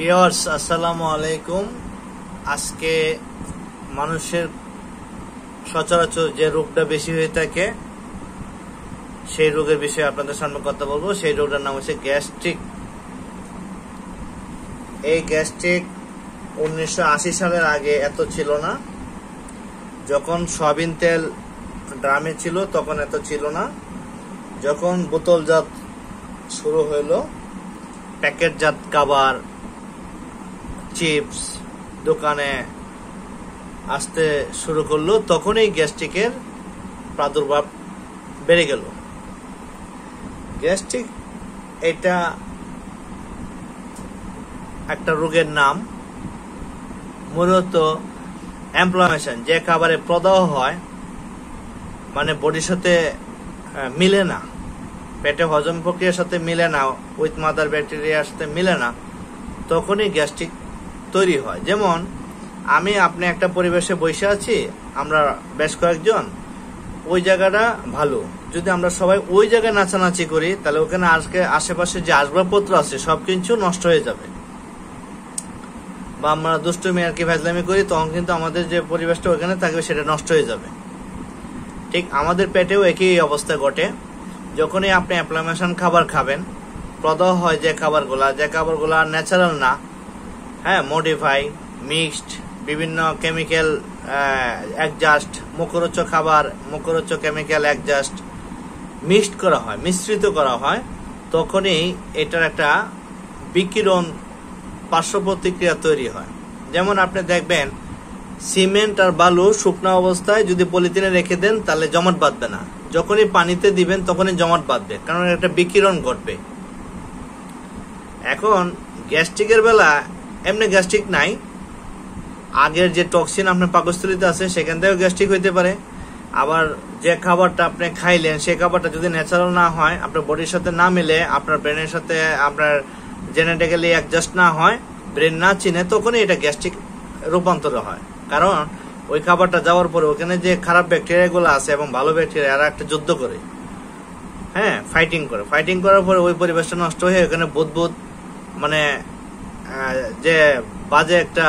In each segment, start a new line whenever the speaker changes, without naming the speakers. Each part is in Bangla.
ভিউয়ার্স আসসালামু আলাইকুম। আজকে মানুষের সচরাচর যে রোগটা বেশি হয়ে থাকে সেই রোগের বিষয়ে আপনাদের সামনে কথা বলবো। সেই রোগটার নাম হচ্ছে গ্যাস্ট্রিক। এই গ্যাস্ট্রিক 1980 সালের আগে এত ছিল না। যখন সয়াবিন তেল ড্রামে ছিল তখন এত ছিল না। যখন বোতলজাত শুরু হইলো, প্যাকেটজাত খাবার, চিপস দোকানে আসতে শুরু করলো, তখনই গ্যাস্ট্রিকের প্রাদুর্ভাব বেড়ে গেল। গ্যাস্ট্রিক এটা একটা রোগের নাম। মূলত ইনফ্লামেশন, যে খাবারে প্রদাহ হয়, মানে বডির সাথে মিলে না, পেটে হজম প্রক্রিয়ার সাথে মিলে না, উইথ মাদার ব্যাকটেরিয়ার সাথে মিলে না, তখনই গ্যাস্ট্রিক তৈরি হয়। যেমন আপনি একটা পরিবেশে বসে আছি, আমরা বেশ কয়েকজন, ওই জায়গাটা ভালো, যদি আমরা সবাই ওই জায়গায় নাচানাচি করি তাহলে ওখানে আজকে আশেপাশে যে আসবাবপত্র আছে সবকিছু নষ্ট হয়ে যাবে, বা আমরা দুষ্টুমি আর কি ফাজলামি করি, তখন কিন্তু আমাদের যে পরিবেশটা ওখানে থাকবে সেটা নষ্ট হয়ে যাবে। ঠিক আমাদের পেটেও একই অবস্থা ঘটে। যখনই আপনি ইনফ্লামেশন খাবার খাবেন, প্রদাহ হয় যে খাবারগুলা ন্যাচারাল না, মডিফাই, মিক্সড, বিভিন্ন কেমিক্যাল অ্যাডজাস্ট, মুখরোচক খাবার, মুখরোচক কেমিক্যাল অ্যাডজাস্ট মিক্সড করা হয়, মিশ্রিত করা হয়, তখনই এটার একটা বিকিরণ পার্শ্ব প্রতিক্রিয়া তৈরি হয়। যেমন আপনি দেখবেন সিমেন্ট আর বালু শুকনো অবস্থায় যদি পলিথিনে রেখে দেন তাহলে জমাট বাঁধবে না, যখনই পানিতে দিবেন তখনই জমাট বাঁধবে, কারণ একটা বিকিরণ ঘটবে। এখন গ্যাস্ট্রিকের বেলা এমনি গ্যাস্ট্রিক নাই, আগের যে টক্সিন আপনার পাকস্থলীতে আছে সেখান থেকেও গ্যাস্ট্রিক হইতে পারে। আবার যে খাবারটা আপনি খাইলেন সেই খাবারটা যদি ন্যাচারাল না হয়, আপনার বডির সাথে না মিলে, আপনার ব্রেনের সাথে আপনার জেনেটিক্যালি অ্যাডজাস্ট না হয়, ব্রেন না চিনে, তখনই এটা গ্যাস্ট্রিক রূপান্তর হয়। কারণ ওই খাবারটা যাওয়ার পরে ওখানে যে খারাপ ব্যাকটেরিয়া গুলো আছে এবং ভালো ব্যাকটেরিয়া এরা একটা যুদ্ধ করে, ফাইটিং করার পরে ওই পরিবেশটা নষ্ট হয়ে ওখানে বুদবুদ, মানে যে বাজে একটা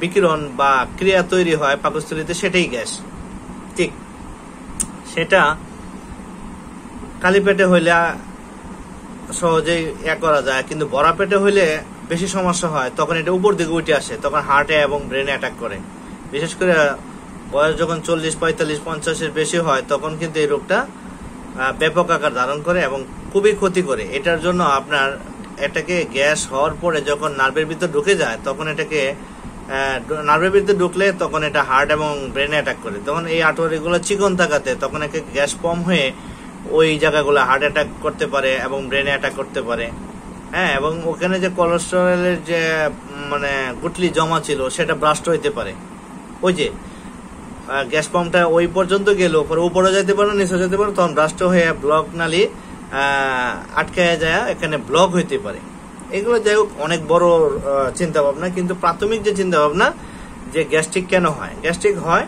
বিকিরণ বা ক্রিয়া তৈরি হয় পাকস্থলীতে, সেটাই গ্যাস। ঠিক সেটা খালি পেটে হইলে সহজেই করা যায়, কিন্তু ভরা পেটে হইলে বেশি সমস্যা হয়। তখন এটা উপর দিকে উঠে আসে, তখন হার্টে এবং ব্রেনে অ্যাটাক করে। বিশেষ করে বয়স যখন 40, 45, 50-এর বেশি হয়, তখন কিন্তু এই রোগটা ব্যাপক আকার ধারণ করে এবং খুবই ক্ষতি করে। এটার জন্য এটাকে গ্যাস হওয়ার পরে যখন নার্ভের ভিতর ঢুকে যায়, তখন এটাকে নার্ভের ভিতরে ঢুকলে তখন এটা হার্ট এবং ব্রেনে অ্যাটাক করে। তখন এই আর্টারিগুলো চিকন থাকাতে তখন একে গ্যাস ফর্ম হয়ে ওই জায়গাগুলো হার্ট অ্যাটাক করতে পারে এবং ব্রেনে অ্যাটাক করতে পারে। এবং ওখানে যে কোলেস্টেরলের যে মানে গুটলি জমা ছিল সেটা ব্রাস্ট হইতে পারে। ওই যে গ্যাস পাম্পটা ওই পর্যন্ত গেল, পরে উপরে যেতে পারে, নিচে যেতে পারে, তখন ব্রাস্ট হয়ে ব্লক নালি আটকায় যায়, এখানে ব্লক হইতে পারে। এগুলো যাই হোক অনেক বড় চিন্তা ভাবনা, কিন্তু প্রাথমিক যে চিন্তা ভাবনা যে গ্যাস্ট্রিক কেন হয়। গ্যাস্ট্রিক হয়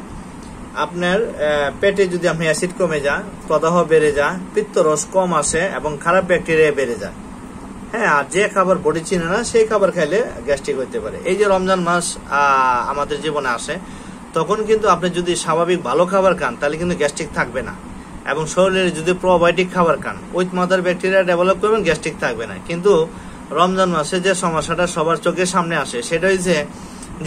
আপনার পেটে যদি আপনি অ্যাসিড কমে যায়, প্রদাহ বেড়ে যায়, পিত্তরস কম আসে এবং খারাপ ব্যাকটেরিয়া বেড়ে যায়। আর যে খাবার বডি চিনে না সেই খাবার খাইলে গ্যাস্ট্রিক হইতে পারে। এই যে রমজান মাস আমাদের জীবনে আসে, তখন কিন্তু আপনি যদি স্বাভাবিক ভালো খাবার খান তাহলে কিন্তু গ্যাস্ট্রিক থাকবে না, এবং শরীরে যদি প্রোবায়োটিক খাবার খান উইথ মাদার ব্যাকটেরিয়া ডেভেলপ করবেন, গ্যাস্ট্রিক থাকবে না। কিন্তু রমজান মাসে যে সমস্যাটা সবার চোখের সামনে আসে সেটা হচ্ছে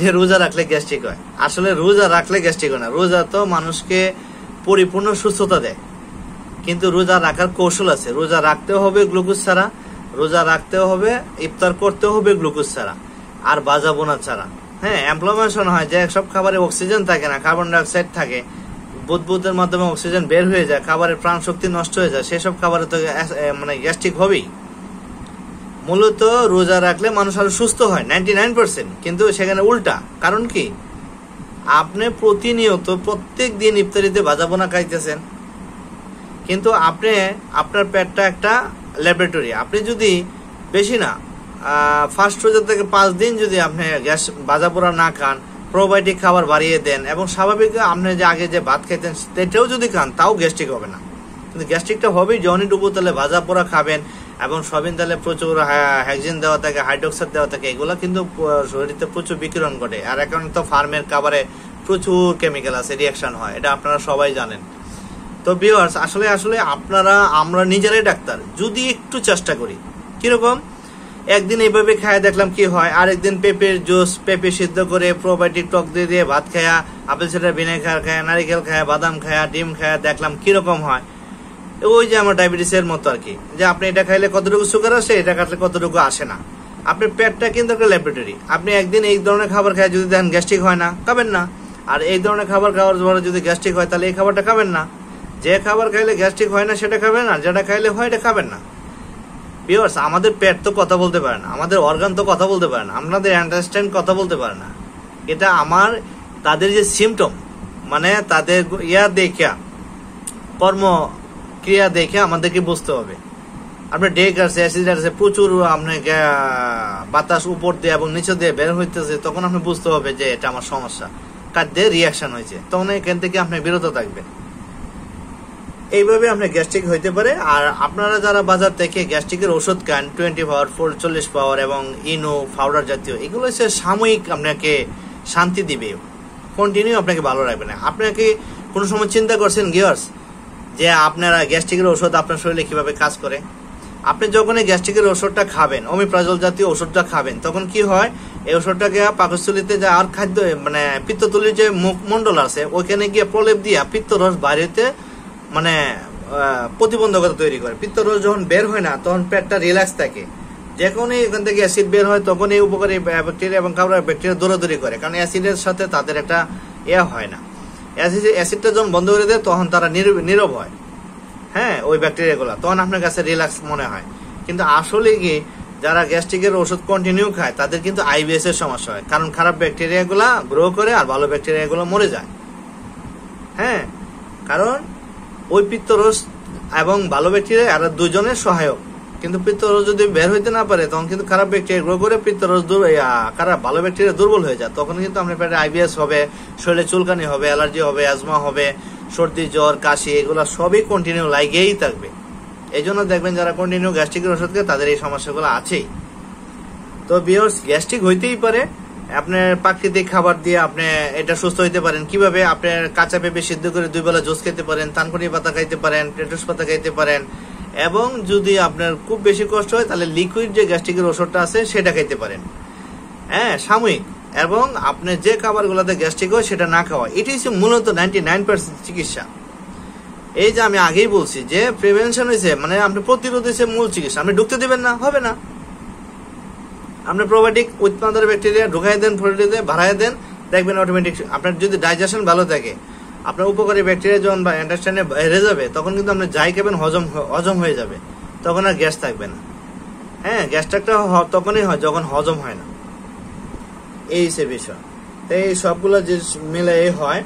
যে রোজা রাখলে গ্যাস্ট্রিক হয়। আসলে রোজা রাখলে গ্যাস্ট্রিক হয় না। রোজা তো মানুষকে পরিপূর্ণ সুস্থতা দেয়, কিন্তু রোজা রাখার কৌশল আছে। রোজা রাখতেও হবে গ্লুকোজ ছাড়া, রোজা রাখতেও হবে, ইফতার করতেও হবে গ্লুকোজ ছাড়া আর বাজা বোনা ছাড়া। ইনফ্লামেশন হয় যে সব খাবারে অক্সিজেন থাকে না, কার্বন ডাইঅক্সাইড থাকে, বুদবুদের মাধ্যমে অক্সিজেন বের হয়ে যায়, খাবারের প্রাণ শক্তি নষ্ট হয়ে যায়, সেসব খাবারে তো মানে গ্যাস্ট্রিক হবেই। মূলত রোজা রাখলে মানুষ আরো সুস্থ হয় 99%, কিন্তু সেখানে উল্টা। কারণ কি, আপনি প্রতিনিয়ত প্রত্যেক দিন ইফতারিতে ভাজা বোনা খাইতেছেন, কিন্তু আপনার পেটটা একটা ল্যাবরেটরি। আপনি যদি বেশি না ফার্স্ট রোজা থেকে 5 দিন যদি আপনি গ্যাস ভাজা পোড়া না খান, প্রোবায়োটিক খাবার বাড়িয়ে দেন এবং স্বাভাবিক আপনি যে আগে যে ভাত খাইতেন সেটাও যদি খান, তাও গ্যাস্ট্রিক হবে না। কিন্তু গ্যাস্ট্রিকটা হবেই যখনই ডুবো তাহলে ভাজা পোড়া খাবেন এবং সয়াবিন তেলে প্রচুর হ্যাক্সিন দেওয়া থাকে, হাইড্রোক্সাইড দেওয়া থাকে, এগুলো কিন্তু শরীরে প্রচুর বিকিরণ ঘটে। আর এখন তো ফার্মের খাবারে প্রচুর কেমিক্যাল আছে, রিয়াকশন হয়, এটা আপনারা সবাই জানেন। তো ভিউয়ার্স, আসলে আমরা নিজেরাই ডাক্তার, যদি একটু চেষ্টা করি। কিরকম? একদিন এইভাবে খায় দেখলাম কি হয়, আরেকদিন পেঁপের জুস, পেঁপে সিদ্ধ করে প্রোবায়োটিক টক দিয়ে ভাত খায়া, আপেল সিডার ভিনেগার খায়া, নারিকেল খায়া, বাদাম খায়া, ডিম খায়া দেখলাম কিরকম হয়। ওই যে আমার ডায়াবেটিসের মতো আর কি, যে আপনি এটা খাইলে কতটুকু সুগার আসে, এটা খাইলে কতটুকু আসে না। আপনার পেটটা কিন্তু একটা ল্যাবরেটরি। আপনি একদিন এই ধরনের খাবার খায় যদি দেখেন গ্যাস্ট্রিক হয় না, খাবেন না। আর এই ধরনের খাবার খাওয়ার পরে যদি গ্যাস্ট্রিক হয়, তাহলে এই খাবারটা খাবেন না। যে খাবার খাইলে গ্যাস্ট্রিক হয় না সেটা খাবেন, আর যেটা খাইলে হয় এটা খাবেন না। ভিউয়ার্স, আমাদের পেট তো কথা বলতে পারে না, আমাদের অর্গান তো কথা বলতে পারে না, আমাদের আন্ডারস্ট্যান্ড কথা বলতে পারে না। এটা তাদের যে সিমটম, মানে তাদের দেখা, কর্ম ক্রিয়া দেখে আমাদেরকে বুঝতে হবে। আপনার ডেক আছে, অ্যাসিড আছে, প্রচুর আপনাকে বাতাস উপর দিয়ে এবং নিচে দিয়ে বের হইতেছে, তখন আপনি বুঝতে হবে যে এটা আমার সমস্যা, খাদ্যে রিয়াকশন হয়েছে, তখন এখান থেকে আপনি বিরত থাকবেন। এইভাবে আপনার গ্যাস্ট্রিক হইতে পারে। আর আপনারা যারা বাজার থেকে গ্যাস্ট্রিকের ওষুধ খান, 20 পাওয়ার, 40 পাওয়ার এবং ইনো পাউডার জাতীয়, এগুলো হচ্ছে সাময়িক আপনাকে শান্তি দিবে, কন্টিনিউ আপনাকে ভালো রাখবে না। আপনাকে কোনো সময় চিন্তা করছেন ভিউয়ার্স যে আপনারা গ্যাস্ট্রিকের ওষুধ আপনার শরীরে কিভাবে কাজ করে? আপনি যখন এই গ্যাস্ট্রিকের ওষুধটা খাবেন, ওমিপ্রাজল জাতীয় ওষুধটা খাবেন, তখন কি হয়, এই ওষুধটাকে পাকস্থলীতে যায় আর খাদ্য মানে পিত্তথলির যে মুখমণ্ডল আছে ওইখানে গিয়ে প্রলেপ দিয়া পিত্তরস বাইরেতে মানে প্রতিবন্ধকতা তৈরি করে। পিত্তরস যখন বের হয় না, তখন পেটটা রিল্যাক্স থাকে। যখনই এখান থেকে অ্যাসিড বের হয়, তখন এই উপকারী ব্যাকটেরিয়া এবং খাবার ব্যাকটেরিয়া দৌড়াদৌড়ি করে, কারণ অ্যাসিডের সাথে তাদের একটা হয় না। অ্যাসিডটা যখন বন্ধ করে দেয়, তখন তারা নীরব হয়, হ্যাঁ, ওই ব্যাকটেরিয়াগুলো, তখন আপনার কাছে রিল্যাক্স মনে হয়। কিন্তু আসলে কি, যারা গ্যাস্ট্রিকের ওষুধ কন্টিনিউ খায়, তাদের কিন্তু আইবিএস এর সমস্যা হয়, কারণ খারাপ ব্যাকটেরিয়াগুলা গ্রো করে আর ভালো ব্যাকটেরিয়াগুলো মরে যায়। হ্যাঁ, কারণ ওই পিত্তরস এবং ভালো ব্যাকটেরিয়া আর দুজনের সহায়ক, কিন্তু পিত্তরস যদি বের হইতে না পারে, তখন কিন্তু খারাপ ব্যাকটেরিয়া গ্রো করে পিত্তরস খারাপ ভালো ব্যাকটেরিয়া দুর্বল হয়ে যায়, তখন কিন্তু আপনার পেটে আইবিএস হবে, শরীরে চুলকানি হবে, অ্যালার্জি হবে, অ্যাজমা হবে, সর্দি, জ্বর, কাশি, এগুলো সবই কন্টিনিউ লাগেই থাকবে। এই জন্য দেখবেন যারা কন্টিনিউ গ্যাস্ট্রিকের ওষুধ খায়, তাদের এই সমস্যাগুলো আছেই। তো ভিউয়ার্স, গ্যাস্ট্রিক হইতেই পারে, আপনার প্রাকৃতিক খাবার দিয়ে আপনি এটা সুস্থ হইতে পারেন। কিভাবে? আপনার কাঁচা পেঁপে সিদ্ধ করে 2 বেলা জুস খেতে পারেন, থানকুনি পাতা খাইতে পারেন, লেটুস পাতা খাইতে পারেন, এবং যদি আপনার খুব বেশি কষ্ট হয়, তাহলে লিকুইড যে গ্যাস্ট্রিকের ওষুধটা আছে সেটা খাইতে পারেন, হ্যাঁ, সাময়িক। এবং আপনার যে খাবারগুলোতে গ্যাস্ট্রিক হয় সেটা না খাওয়া, এটাই হচ্ছে মূলত 99% চিকিৎসা। এই যে আমি আগেই বলছি যে প্রিভেনশন হয়েছে, মানে আপনি প্রতিরোধ হয়েছে মূল চিকিৎসা। আপনি ঢুকতে দেবেন না, হবে না। আপনি প্রোবায়োটিক উইথ মাদার ব্যাকটেরিয়া ঢুকাই দেন, ফ্লোরিডে বাড়াই দেন, দেখবেন অটোমেটিক আপনার যদি ডাইজেশন ভালো থাকে, আপনার উপকারী ব্যাকটেরিয়া যখন বা ইন্টেস্টাইনে বেড়ে যাবে, তখন কিন্তু আপনি যাই খাবেন হজম হয়ে যাবে, তখন আর গ্যাস থাকবে না। হ্যাঁ, গ্যাসটা তখনই হয় যখন হজম হয় না, এই সে বিষয়। তো এই সবগুলো যে মিলে হয়,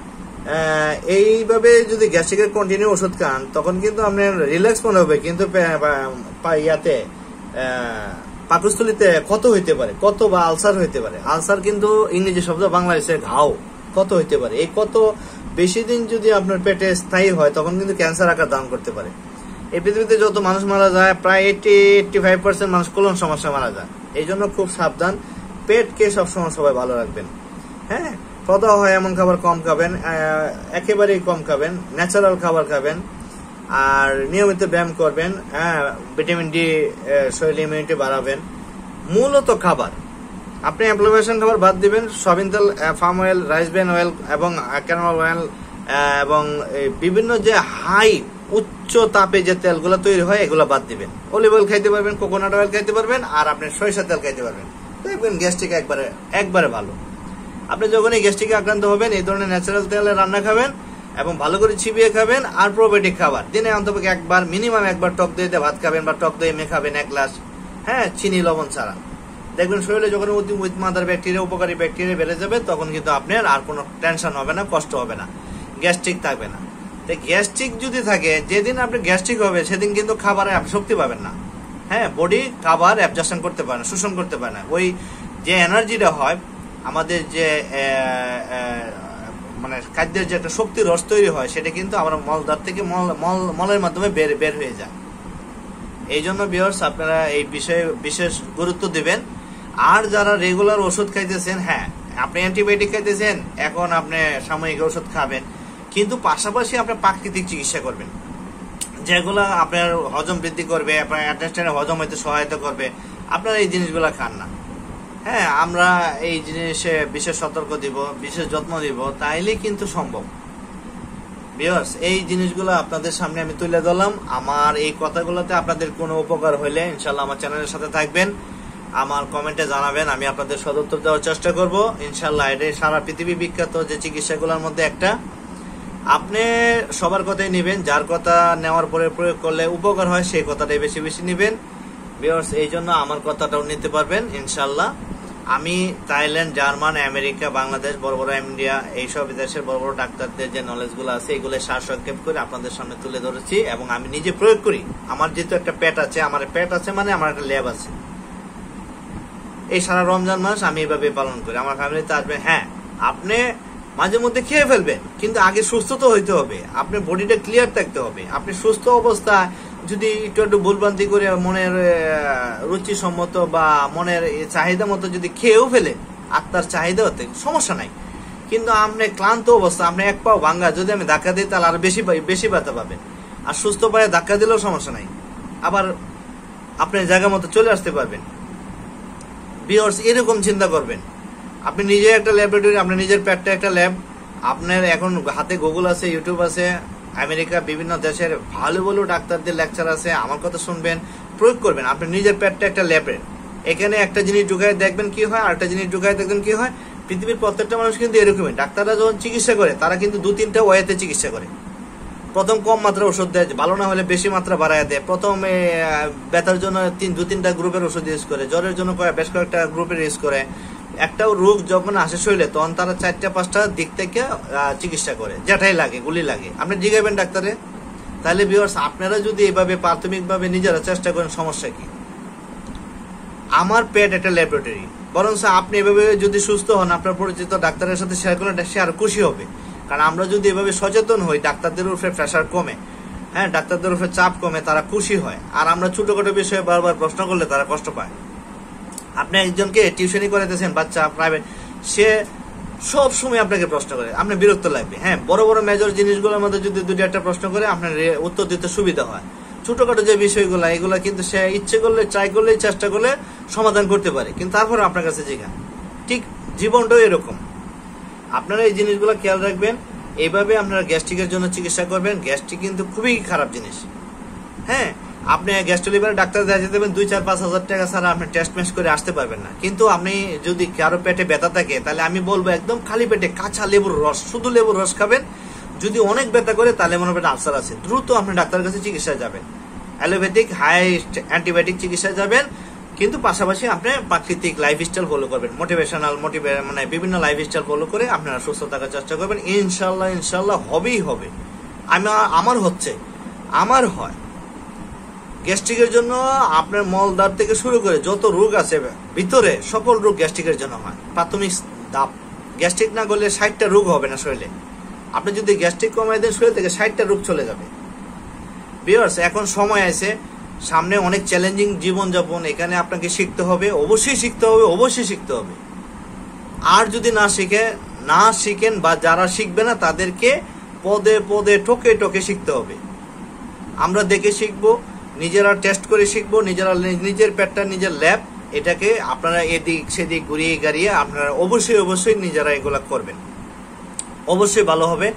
এইভাবে যদি গ্যাস্ট্রিকের কন্টিনিউ ওষুধ খান, তখন কিন্তু আপনার রিল্যাক্স মনে হবে, কিন্তু ইয়াতে পাকস্থলীতে ক্ষত হইতে পারে, ক্ষত বা আলসার হইতে পারে। আলসার কিন্তু ইংরেজি শব্দ, বাংলাদেশে ঘাও, ক্ষত হইতে পারে। এই ক্ষত বেশি দিন যদি আপনার পেটে স্থায়ী হয়, তখন কিন্তু ক্যান্সার আকার ধারণ করতে পারে। এই পৃথিবীতে যত মানুষ মারা যায়, প্রায় 85% মানুষ কোলন সমস্যা মারা যায়। এই জন্য খুব সাবধান, পেটকে সবসময় সবাই ভালো রাখবেন। হ্যাঁ, প্রদাহ হয় এমন খাবার কম খাবেন, একেবারেই কম খাবেন, ন্যাচারাল খাবার খাবেন, আর নিয়মিত ব্যায়াম করবেন। হ্যাঁ, ভিটামিন ডি শরীরে ইমিউনিটি বাড়াবেন। মূলত খাবার আপনি ইনফ্লামেশন খাবার বাদ দিবেন, সয়াবিন তেল, palm oil, rice bran oil এবং ক্যানোলা অয়েল এবং বিভিন্ন যে হাই উচ্চ তাপে যে তেলগুলো তৈরি হয়, এগুলো বাদ দিবেন। অলিভ অয়েল খাইতে পারবেন, কোকোনাট অয়েল খাইতে পারবেন, আর আপনি সরিষা তেল খাইতে পারবেন। দেখবেন গ্যাস্ট্রিক একবারে ভালো। আপনি যখন এই গ্যাস্ট্রিকে আক্রান্ত হবেন, এই ধরনের ন্যাচারাল তেলে রান্না খাবেন এবং ভালো করে চিবিয়ে খাবেন। আর প্রোবায়োটিক খাবার দিনে অন্তত একবার, মিনিমাম একবার টক দইতে ভাত খাবেন বা টক দই মেখে খাবেন 1 গ্লাস, হ্যাঁ, চিনি লবণ ছাড়া। দেখবেন শরীরে যখন উইথ মাদার ব্যাকটেরিয়া, উপকারী ব্যাকটেরিয়া বেড়ে যাবে, তখন কিন্তু আপনার আর কোনো টেনশন হবে না, কষ্ট হবে না, গ্যাস্ট্রিক থাকবে না। গ্যাস্ট্রিক যদি থাকে, যেদিন আপনি গ্যাস্ট্রিক হবে, সেদিন কিন্তু খাবারে শক্তি পাবেন না। হ্যাঁ, বডি খাবার অ্যাবজর্পশন করতে পারে না, শোষণ করতে পারে না। ওই যে এনার্জিটা হয়, আমাদের যে মানে খাদ্যের যে একটা শক্তি রস তৈরি হয়, সেটা কিন্তু আমরা মলদার থেকে মলের মাধ্যমে বের হয়ে যায়। এই জন্য ভিউয়ার্স আপনারা এই বিষয়ে বিশেষ গুরুত্ব দিবেন। আর যারা রেগুলার ওষুধ খাইতেছেন, হ্যাঁ আপনি অ্যান্টিবায়োটিক খাইতেছেন, এখন আপনি সাময়িক ওষুধ খাবেন, কিন্তু পাশাপাশি আপনি প্রাকৃতিক চিকিৎসা করবেন, যেগুলো আপনার হজম বৃদ্ধি করবে, আপনার ইন্টেস্টাইনে হজম হইতে সহায়তা করবে। আপনারা এই জিনিসগুলো খান না। হ্যাঁ, আমরা এই জিনিসে বিশেষ সতর্ক দিব, বিশেষ যত্ন দিব, তাইলে কিন্তু সম্ভব। ভিউয়ার্স, এই জিনিসগুলো আপনাদের সামনে আমি তুলে ধরলাম। আমার এই কথাগুলোতে আপনাদের কোনো উপকার হইলে ইনশাল্লাহ আমার চ্যানেলের সাথে থাকবেন, আমার কমেন্টে জানাবেন, আমি আপনাদের সদুত্তর দেওয়ার চেষ্টা করব ইনশাল্লাহ। এটা সারা পৃথিবী বিখ্যাত যে চিকিৎসাগুলোর মধ্যে একটা। আপনি সবার কথাই নেবেন, যার কথা নেওয়ার পরে প্রয়োগ করলে উপকার হয় সেই কথাটাই বেশি বেশি নেবেন। ভিউয়ার্স, এই জন্য আমার কথাটাও নিতে পারবেন ইনশাল্লাহ। আমি থাইল্যান্ড, জার্মান, আমেরিকা, বাংলাদেশ, বড় বড় ইন্ডিয়া, এইসব দেশের বড় বড় ডাক্তারদের যে নলেজগুলো আছে এগুলো সারসংক্ষেপ করে আপনাদের সামনে তুলে ধরেছি, এবং আমি নিজে প্রয়োগ করি। আমার যেহেতু একটা পেট আছে, আমার পেট আছে মানে আমার একটা ল্যাব আছে। এই সারা রমজান মাস আমি এভাবে পালন করি। আমার ফ্যামিলিতে আসবে, হ্যাঁ আপনি মাঝে মধ্যে খেয়ে ফেলবেন, কিন্তু আগে সুস্থ তো হইতে হবে, আপনার বডিটা ক্লিয়ার থাকতে হবে। আপনি সুস্থ অবস্থায় যদি একটু একটু ভুলভ্রান্তি করে মনের রুচি সম্মত বা মনের চাহিদা মতো যদি খেয়েও ফেলে, আত্মার চাহিদা হতে সমস্যা নাই। কিন্তু আপনি ক্লান্ত অবস্থা, আপনি এক পাও ভাঙ্গা, যদি আমি ধাক্কা দিই তাহলে আর বেশি ব্যথা পাবেন। আর সুস্থ পায়ে ধাক্কা দিলেও সমস্যা নাই, আবার আপনি জায়গা মতো চলে আসতে পারবেন। ভিউয়ার্স, এরকম চিন্তা করবেন। আপনি নিজে একটা ল্যাবরেটরি, আপনার নিজের পেটটা একটা ল্যাব। আপনার এখন হাতে গুগল আছে, ইউটিউব আছে, আমেরিকা বিভিন্ন দেশের ভালো ভালো ডাক্তারদের লেকচার আছে, আমার কথা শুনবেন, প্রয়োগ করবেন। আপনি নিজের পেটটা একটা ল্যাবের, এখানে একটা জিনিস ঢুকায় দেখবেন কি হয়, আরেকটা জিনিস ঢুকায় দেখবেন কি হয়। পৃথিবীর প্রত্যেকটা মানুষ কিন্তু এরকমই। ডাক্তাররা যখন চিকিৎসা করে তারা কিন্তু 2-3টা ওয়েতে চিকিৎসা করে। প্রথম কম মাত্রা ওষুধ দেয়, ভালো না হলে বেশি মাত্রা বাড়ায় দেয়। প্রথমে ব্যথার জন্য 2-3টা গ্রুপের ওষুধ ইউজ করে, জ্বরের জন্য বেশ কয়েকটা গ্রুপের ইউজ করে। একটা রোগ যখন আসে শরীরে তখন তারা 4-5টা দিক থেকে চিকিৎসা করে, যেটাই লাগে গুলি লাগে। আপনি জিগাবেন ডাক্তারে। তাহলে ভিউয়ার্স, আপনারা যদি এভাবে প্রাথমিকভাবে নিজেরা চেষ্টা করেন, সমস্যা কি? আমার পেট একটা ল্যাবরেটরি, বরং আপনি এভাবে যদি সুস্থ হন, আপনার পরিচিত ডাক্তারের সাথে শেয়ার করলে সে আরো খুশি হবে। কারণ আমরা যদি এভাবে সচেতন হই, ডাক্তারদের উপরে প্রেশার কমে, হ্যাঁ ডাক্তারদের উপরে চাপ কমে, তারা খুশি হয়। আর আমরা ছোটখাটো বিষয়ে বারবার প্রশ্ন করলে তারা কষ্ট পায়। আপনি একজনকে টিউশনি করাইতেছেন, বাচ্চা প্রাইভেট, সে সব সময় আপনাকে প্রশ্ন করে, আপনার বিরক্ত লাগবে। হ্যাঁ, বড় বড় মেজর জিনিসগুলোর মধ্যে যদি 2-1টা প্রশ্ন করে আপনার উত্তর দিতে সুবিধা হয়। ছোটখাটো যে বিষয়গুলো, এগুলা কিন্তু সে ইচ্ছে করলে, ট্রাই করলে, চেষ্টা করলে সমাধান করতে পারে, কিন্তু তারপরে আপনার কাছে জিজ্ঞাসা। ঠিক জীবনটাও এরকম। আপনারা এই জিনিসগুলো খেয়াল রাখবেন। এইভাবে আপনারা গ্যাস্ট্রিকের জন্য চিকিৎসা করবেন। গ্যাস্ট্রিক কিন্তু খুবই খারাপ জিনিস। হ্যাঁ, আপনি গ্যাস্ট্রোলিভার ডাক্তার দেখাতে দেবেন 2-4-5 হাজার টাকা ছাড়া আপনি টেস্ট মেস্ট করে আসতে পারবেন না। কিন্তু আপনি যদি কারো পেটে ব্যথা থাকে, তাহলে আমি বলবো একদম খালি পেটে কাঁচা লেবুর রস, শুধু লেবুর রস খাবেন। যদি অনেক ব্যথা করে তাহলে মনে হবে আলসার আছে, দ্রুত আপনি ডাক্তারের কাছে চিকিৎসায় যাবেন। অ্যালোপ্যাথিক হাই অ্যান্টিবায়োটিক চিকিৎসায় যাবেন, কিন্তু পাশাপাশি আপনি প্রাকৃতিক লাইফস্টাইল ফলো করবেন, মোটিভেশনাল মানে বিভিন্ন লাইফস্টাইল ফলো করে আপনারা সুস্থ থাকার চেষ্টা করবেন। ইনশাল্লাহ ইনশাল্লাহ হবেই হবে। আমার হয় গ্যাস্ট্রিকের জন্য। আপনার মলদার থেকে শুরু করে যত রোগ আছে ভিতরে, সকল রোগ গ্যাস্ট্রিকের জন্য হয়। প্রাথমিক ধাপ, গ্যাস্ট্রিক না করলে 60টা রোগ হবে না শরীরে। আপনি যদি গ্যাস্ট্রিক কমাই দেন, শরীর থেকে 60টা রোগ চলে যাবে। ভিউয়ার্স, এখন সময় আছে, সামনে অনেক চ্যালেঞ্জিং জীবনযাপন, এখানে আপনাকে শিখতে হবে, অবশ্যই শিখতে হবে, অবশ্যই শিখতে হবে। আর যদি না শিখেন বা যারা শিখবে না তাদেরকে পদে পদে টোকে টোকে শিখতে হবে। আমরা দেখে শিখবো, নিজেরা টেস্ট করে শিখবো, নিজের পেটটা নিজের ল্যাব, এটাকে আপনারা এদিক সেদিক ঘুরিয়ে গাড়িয়ে আপনারা অবশ্যই নিজেরা এগুলা করবেন, অবশ্যই ভালো হবে।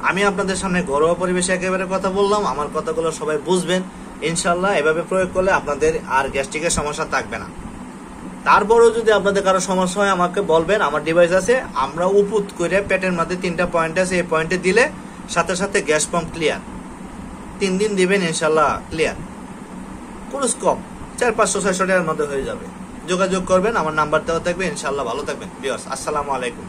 আমি আপনাদের সামনে ঘরোয়া পরিবেশে একেবারে কথা বললাম, আমার কথাগুলো সবাই বুঝবেন ইনশাল্লাহ। এভাবে প্রয়োগ করলে আপনাদের আর গ্যাস্ট্রিকের সমস্যা থাকবে না। তারপরেও যদি আপনাদের কারো সমস্যা হয় আমাকে বলবেন, আমার ডিভাইস আছে, আমরা উপুত করে পেটের মধ্যে 3টা পয়েন্ট আছে, এই পয়েন্টে দিলে সাথে সাথে গ্যাস পাম্প ক্লিয়ার। 3 দিন দিবেন ইনশাল্লাহ ক্লিয়ার, কোনো স্কপ 400-500-600 টাকার মধ্যে হয়ে যাবে। যোগাযোগ করবেন, আমার নাম্বার দেওয়া থাকবে। ইনশাল্লাহ ভালো থাকবেন ভিউয়ার্স। আসসালামু আলাইকুম।